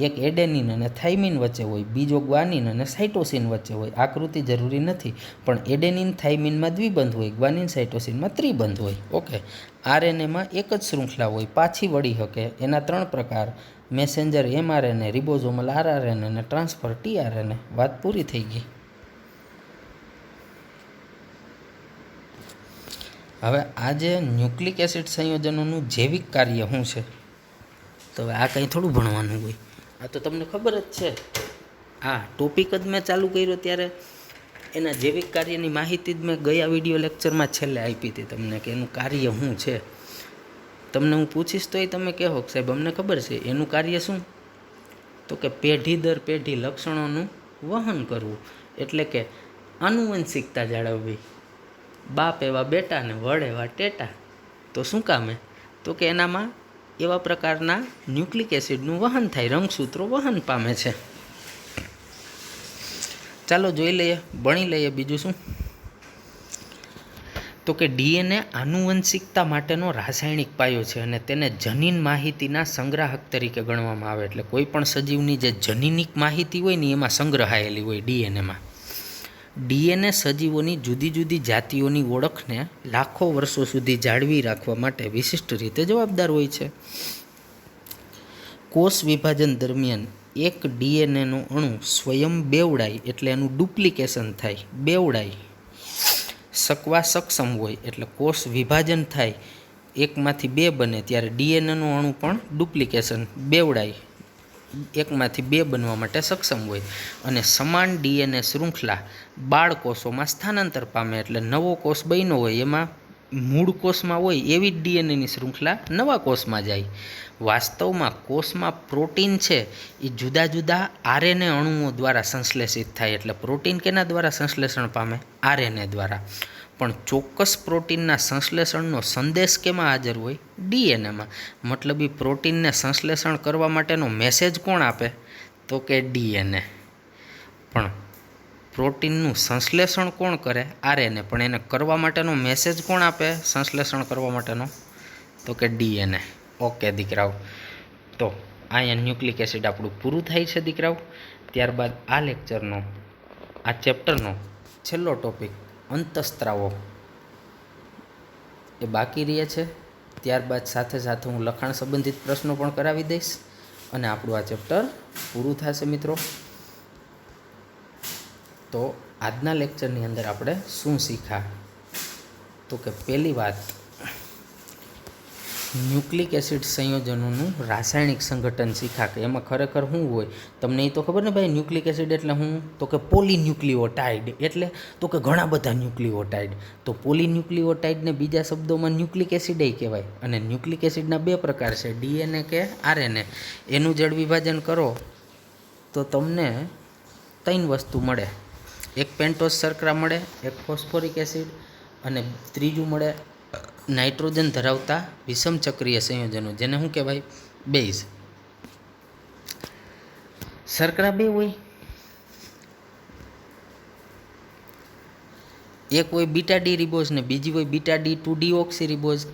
એક એડેનિન અને થાઇમિન વચ્ચે હોય, બીજો ગ્વાનિન અને સાઇટોસિન વચ્ચે હોય. આકૃતિ જરૂરી નથી, પણ એડેનિન થાઇમિનમાં દ્વિબંધ હોય, ગ્વાનિન સાઇટોસિનમાં ત્રિબંધ હોય. ઓકે, આરએનએમાં એક જ શૃંખલા હોય, પાછી વળી શકે. એના 3 પ્રકાર: મેસેન્જર એમઆરએનએ, રિબોઝોમલ આરઆરએનએ અને ટ્રાન્સફર ટીઆરએનએ. વાત પૂરી થઈ ગઈ. હવે આ જે ન્યુક્લિક એસિડ સંયોજનોનું જૈવિક કાર્ય શું છે? તો હવે આ કંઈ થોડું ભણવાનું હોય, આ તો તમને ખબર જ છે. આ ટોપિક જ મેં ચાલુ કર્યો ત્યારે એના જૈવિક કાર્યની માહિતી જ મેં ગયા વિડીયો લેક્ચરમાં છેલ્લે આપી હતી તમને, કે એનું કાર્ય શું છે. તમને હું પૂછીશ તોય તમે કહો કે સાહેબ અમને ખબર છે. એનું કાર્ય શું? તો કે પેઢી દર પેઢી લક્ષણોનું વહન કરવું, એટલે કે આનુવંશિકતા જાળવવી. બાપ એવા બેટા ને વડ એવા ટેટા. તો શું કામે? તો કે એનામાં એવા પ્રકારના ન્યુક્લિક એસિડનું વહન થાય, રંગસૂત્રો વહન પામે છે. ચાલો જોઈ લઈએ, ભણી લઈએ બીજું શું. તો કે ડીએનએ આનુવંશિકતા માટેનો રાસાયણિક પાયો છે અને તેને જનીન માહિતીના સંગ્રાહક તરીકે ગણવામાં આવે. એટલે કોઈ પણ સજીવની જે જનીનિક માહિતી હોય ને એમાં સંગ્રહાયેલી હોય ડીએનએમાં. ડીએનએ સજીવોની જુદી જુદી જાતિઓની ઓળખને લાખો વર્ષો સુધી જાળવી રાખવા માટે વિશિષ્ટ રીતે જવાબદાર હોય છે. કોષ વિભાજન દરમિયાન એક ડીએનએનો અણુ સ્વયં બેવડાય એટલે એનું ડુપ્લિકેશન થાય, બેવડાય શકવા સક્ષમ હોય. એટલે કોષ વિભાજન થાય, એકમાંથી 2 બને ત્યારે ડીએનએનો અણુ પણ ડુપ્લિકેશન બેવડાય એકમાંથી 2 બનવા માટે સક્ષમ હોય. અને સમાન ડીએનએ શૃંખલા બાળકોષોમાં સ્થાનાંતર પામે. એટલે નવો કોષ બન્યો હોય એમાં મૂળ કોષમાં હોય એવી જ ડીએનએની શૃંખલા નવા કોષમાં જાય. વાસ્તવમાં કોષમાં પ્રોટીન છે એ જુદા જુદા આરએનએ અણુઓ દ્વારા સંશ્લેષિત થાય. એટલે પ્રોટીન કેના દ્વારા સંશ્લેષણ પામે? આરએનએ દ્વારા. પણ ચોક્કસ પ્રોટીનના સંશ્લેષણનો સંદેશ કેમાં હાજર હોય? ડીએનએમાં. મતલબ એ પ્રોટીનને સંશ્લેષણ કરવા માટેનો મેસેજ કોણ આપે? તો કે ડીએનએ. પણ પ્રોટીનનું સંશ્લેષણ કોણ કરે? આરએનએ. પણ એને કરવા માટેનો મેસેજ કોણ આપે સંશ્લેષણ કરવા માટેનો? તો કે ડીએનએ. ઓકે દીકરાઓ, તો અહીંયા ન્યુક્લિક એસિડ આપણું પૂરું થાય છે દીકરાઓ. ત્યારબાદ આ લેક્ચરનો, આ ચેપ્ટરનો છેલ્લો ટોપિક અંતઃસ્ત્રાવો એ બાકી રહે છે. ત્યારબાદ સાથે સાથે હું લખાણ સંબંધિત પ્રશ્નો પણ કરાવી દઈશ અને આપણું આ ચેપ્ટર પૂરું થશે મિત્રો. તો આજના લેક્ચરની અંદર આપણે શું શીખ્યા? તો કે પહેલી વાત, ન્યુક્લિક એસિડ સંયોજનોનું રાસાયણિક સંગઠન શીખા કે એમાં ખરેખર શું હોય તમને એ તો ખબર ને ભાઈ. ન્યુક્લિક એસિડ એટલે શું? તો કે પોલીન્યુક્લિઓટાઇડ એટલે તો કે ઘણા બધા ન્યુક્લિઓટાઇડ. તો પોલીન્યુક્લિઓટાઇડને બીજા શબ્દોમાં ન્યુક્લિક એસિડ કહેવાય. અને ન્યુક્લિક એસિડના બે પ્રકાર છે, ડીએનએ કે આરએનએ. એનું જળ વિભાજન કરો તો તમને 3 વસ્તુ મળે. એક પેન્ટોઝ શર્કરા મળે, એક ફોસ્ફોરિક એસિડ, અને ત્રીજું મળે નાઇટ્રોજન ધરાવતા વિષમ ચક્રીય સંયોજનો, જેને શું કહેવાય? બેઝ. શર્કરા બે હોય, એક હોય બીટા ડી રિબોઝ ને બીજી હોય બીટા ડી 2-ડીઓક્સી રિબોઝ.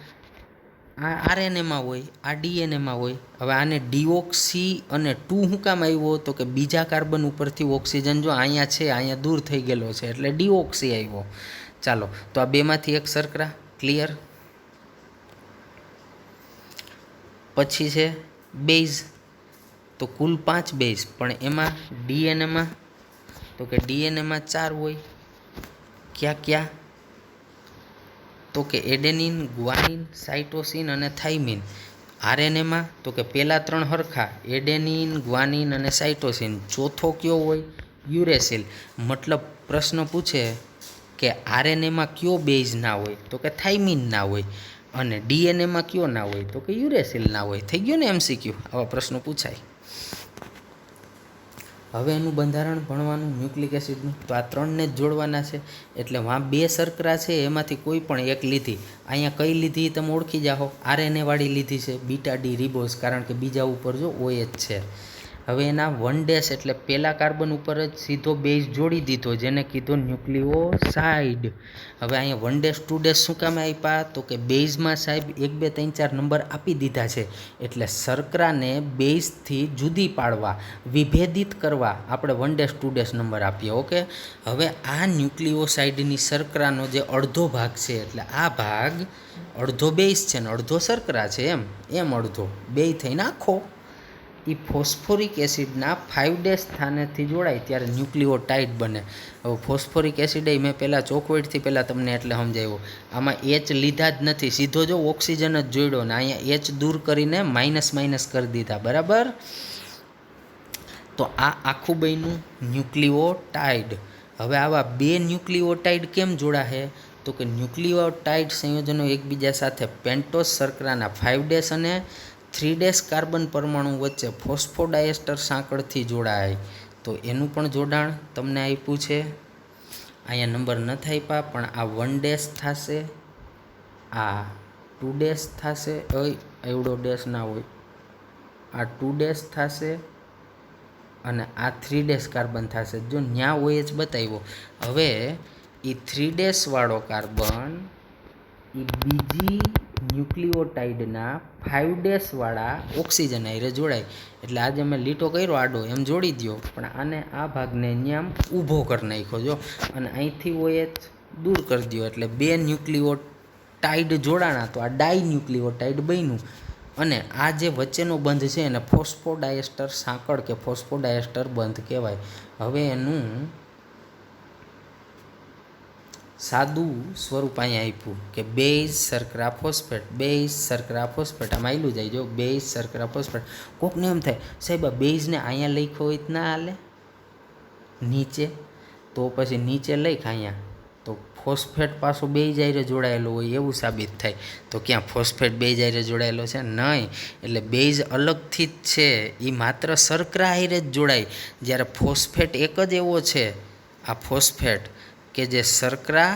આ આરએનએમાં હોય, આ ડીએનએમાં હોય. હવે આને ડીઓક્સી અને 2 શું કામ આવ્યો? તો કે બીજા કાર્બન ઉપરથી ઓક્સિજન જો અહીંયા છે, અહીંયા દૂર થઈ ગયેલો છે, એટલે ડીઓક્સી આવ્યો. ચાલો, તો આ બેમાંથી એક શર્કરા. ક્લિયર? પછી છે બેઝ. તો કુલ 5 બેઝ, પણ એમાં ડીએનએમાં તો કે ડીએનએમાં 4 હોય. ક્યાં ક્યાં? તો કે એડેનિન, ગ્વાનિન, સાઇટોસિન અને થાઇમિન. આરએનએમાં તો કે પહેલા 3 હરખા, એડેનિન, ગ્વાનિન અને સાઇટોસિન. ચોથો કયો હોય? યુરેસિલ. મતલબ પ્રશ્ન પૂછે કે આરએનએમાં કયો બેઝ ના હોય? તો કે થાઇમિન ના હોય. અને ડીએનએમાં કયો ના હોય? તો કે યુરેસિલ ના હોય. થઈ ગયું ને MCQ? આવા પ્રશ્નો પૂછાય. હવે એનું બંધારણ ભણવાનું ન્યુક્લિક એસિડનું. તો આ 3ને જ જોડવાના છે, એટલે વાં 2 શર્કરા છે એમાંથી કોઈ પણ એક લીધી. અહીંયા કઈ લીધી તમે ઓળખી જાઓ. આરએનએ વાળી લીધી છે, બીટા ડી રિબોઝ, કારણ કે બીજા ઉપર જો OH છે. હવે એના 1' એટલે પહેલા કાર્બન ઉપર જ સીધો બેઝ જોડી દીધો, જેને કીધો ન્યુક્લિઓસાઇડ. હવે અહીંયા 1' 2' શું કામ આપ્યા? તો કે બેઝમાં સાહેબ 1 2 3 4 નંબર આપી દીધા છે, એટલે શર્કરાને બેઝથી જુદી પાડવા, વિભેદિત કરવા આપણે 1' 2' નંબર આપીએ. ઓકે. હવે આ ન્યુક્લિઓસાઇડની શર્કરાનો જે અડધો ભાગ છે, એટલે આ ભાગ અડધો બેઝ છે ને અડધો શર્કરા છે, એમ અડધો બે થઈને આખો. એ ફોસ્ફોરિક એસિડના 5' સ્થાનેથી જોડાય ત્યારે ન્યુક્લિઓટાઇડ બને. હવે ફોસ્ફોરિક એસિડ મેં પહેલાં ચોકવેટથી પહેલાં તમને એટલે સમજાવ્યું. આમાં H લીધા જ નથી, સીધો જો ઓક્સિજન જ જોડ્યો ને અહીંયા H દૂર કરીને માઇનસ કરી દીધા. બરાબર? તો આ આખું બન્યું ન્યુક્લિઓટાઇડ. હવે આવા 2 ન્યુક્લિઓટાઇડ કેમ જોડાશે? તો કે ન્યુક્લિઓટાઇડ સંયોજનો એકબીજા સાથે પેન્ટોઝ શર્કરાના 5' અને 3' કાર્બન પરમાણુ વચ્ચે ફોસ્ફોડાયસ્ટર સાંકળથી જોડાય. તો એનું પણ જોડાણ તમને આપ્યું છે. અહીંયા નંબર નથી આપ્યા, પણ આ 1' થશે, આ 2' થશે. એવડો ડેશ ના હોય. આ 2' થશે અને આ 3' કાર્બન થશે. જો ન્યા OH બતાવ્યો. હવે એ 3' વાળો કાર્બન એ બીજી ન્યુક્લિઓટાઇડના 5' વાળા ઓક્સિજન હારે જોડાય. એટલે આજે મેં લીટો કર્યો આડો એમ જોડી દો, પણ આને આ ભાગને અહીંયા ઊભો કરી નાખ્યો જો, અને અહીંથી OH દૂર કરી દો, એટલે 2 ન્યુક્લિઓટાઇડ જોડાણા. તો આ ડાઈ ન્યુક્લિઓટાઇડ બન્યું. અને આ જે વચ્ચેનો બંધ છે એને ફોસ્ફોડાયસ્ટર સાંકળ કે ફોસ્ફોડાયસ્ટર બંધ કહેવાય. હવે એનું સાદું સ્વરૂપ અહીંયા આપ્યું કે બેઝ શર્કરા ફોસ્ફેટ, બેઝ શર્કરા ફોસ્ફેટ. આમ આવેલું જાય જો, બેઝ શર્કરા ફોસ્ફેટ. કોકને એમ થાય સાહેબ આ બેઝને અહીંયા લખ્યો હોય તો ના હાલે નીચે? તો પછી નીચે લખ અહીંયા, તો ફોસ્ફેટ પાછો બેઝ હારે જોડાયેલો હોય એવું સાબિત થાય. તો ક્યાં ફોસ્ફેટ બેઝ હારે જોડાયેલો છે? નહીં. એટલે બેઝ અલગથી જ છે, એ માત્ર શર્કરા હારે જ જોડાય. જ્યારે ફોસ્ફેટ એક જ એવો છે, આ ફોસ્ફેટ, કે જે શર્કરા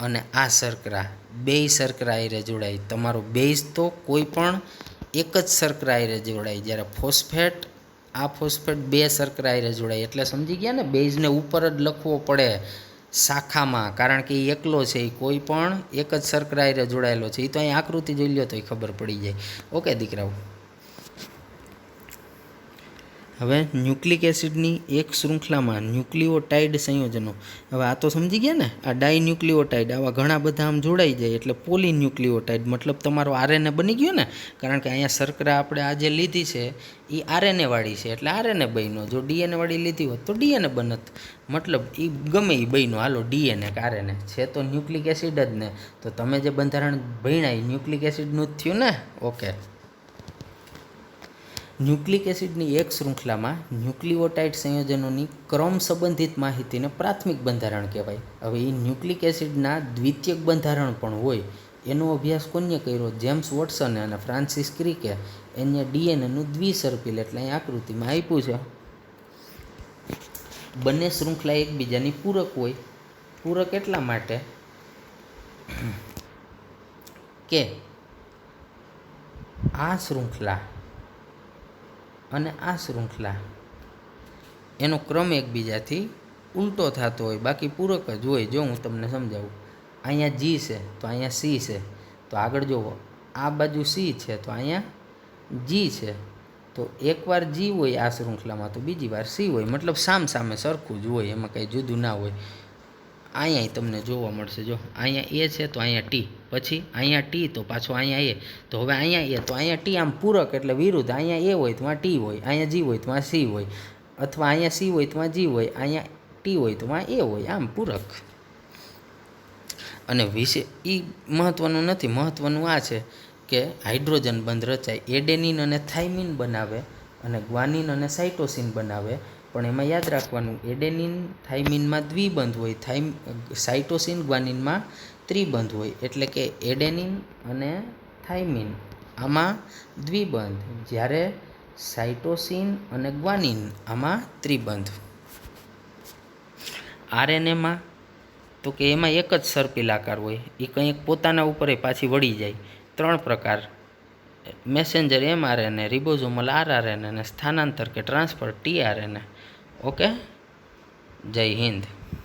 અને આ શર્કરા બેય શર્કરા હારે જોડાય. તમારો બેઝ તો કોઈ પણ એક જ શર્કરા હારે જોડાય, જ્યારે ફોસ્ફેટ આ ફોસ્ફેટ 2 શર્કરા હારે જોડાય. એટલે સમજી ગયા ને, બેઝને ઉપર જ લખવો પડે શાખામાં, કારણ કે એ એકલો છે, એ કોઈ પણ એક જ શર્કરા હારે જોડાયેલો છે. એ તો અહીં આકૃતિ જોઈ લો તો એ ખબર પડી જાય. ઓકે દીકરાઓ, હવે ન્યુક્લિક એસિડની એક શૃંખલામાં ન્યુક્લિઓટાઇડ સંયોજનો, હવે આ તો સમજી ગયા ને, આ ડાયન્યુક્લિઓટાઇડ આવા ઘણા બધા આમ જોડાઈ જાય એટલે પોલીન્યુક્લિઓટાઇડ, મતલબ તમારો આરએનએ બની ગયો ને, કારણ કે અહીંયા શર્કરા આપણે આ જે લીધી છે એ આરએનએ વાળી છે એટલે આરએનએ બન્યો. જો ડીએનએ વાળી લીધી હોત તો ડીએનએ બનત, મતલબ એ ગમે એ બન્યો. હાલો ડીએનએ કે આરએનએ છે તો ન્યુક્લિક એસિડ જ ને, તો તમે જે બંધારણ ભણ્યા એ ન્યુક્લિક એસિડનું જ થયું ને. ઓકે, ન્યુક્લિક એસિડની એક શૃંખલામાં ન્યુક્લિઓટાઇડ સંયોજનોની ક્રમ સંબંધિત માહિતીને પ્રાથમિક બંધારણ કહેવાય. હવે એ ન્યુક્લિક એસિડના દ્વિતીયક બંધારણ પણ હોય. એનો અભ્યાસ કોને કર્યો? જેમ્સ વોટસને અને ફ્રાન્સિસ ક્રિકે. એને ડીએનએનું દ્વિસર્પિલ એટલે અહીં આકૃતિમાં આપ્યું છે. બંને શૃંખલા એકબીજાની પૂરક હોય. પૂરક એટલા માટે કે આ શૃંખલા અને આ શૃંખલા એનો ક્રમ એકબીજાથી ઉલટો થતો હોય, બાકી પૂરક જ હોય. જો હું તમને સમજાવું, અહીંયા જી છે તો અહીંયા સી છે, તો આગળ જુઓ આ બાજુ સી છે તો અહીંયા જી છે, તો એકવાર જી હોય આ શૃંખલામાં તો બીજી વાર સી હોય, મતલબ સામે સરખું જ હોય, એમાં કંઈ જુદું ના હોય. અહીંયા તમને જોવા મળશે, જો અહીંયા એ છે તો અહીંયા ટી, પછી અહીંયા ટી તો પાછો અહીંયા એ, તો હવે અહીંયા એ તો અહીંયા ટી, આમ પૂરક એટલે વિરુદ્ધ. અહીંયા એ હોય તો આ ટી હોય, અહીંયા જી હોય તો આ સી હોય, અથવા અહીંયા સી હોય તો આ જી હોય, અહીંયા ટી હોય તો આ એ હોય, આમ પૂરક. અને વિશે એ મહત્ત્વનું નથી, મહત્ત્વનું આ છે કે હાઇડ્રોજન બંધ રચાય, એડેનિન અને થાઇમિન બનાવે અને ગ્વાનિન અને સાઇટોસિન બનાવે. પણ એમાં યાદ રાખવાનું, એડેનિન થાઇમિનમાં દ્વિબંધ હોય, સાઇટોસિન ગ્વાનિનમાં ત્રિબંધ હોય. એટલે કે એડેનિન અને થાઇમિન આમાં દ્વિબંધ, જ્યારે સાઇટોસિન અને ગ્વાનિન આમાં ત્રિબંધ. આરએનએમાં તો કે એમાં એક જ સર્પિલ આકાર હોય, એ કંઈક પોતાના ઉપર પાછી વળી જાય. 3 પ્રકાર: મેસેન્જર એમઆરએનએ, રિબોઝોમલ આરઆરએનએ અને સ્થાનાંતર કે ટ્રાન્સફર ટીઆરએનએ. ઓકે, જય હિન્દ.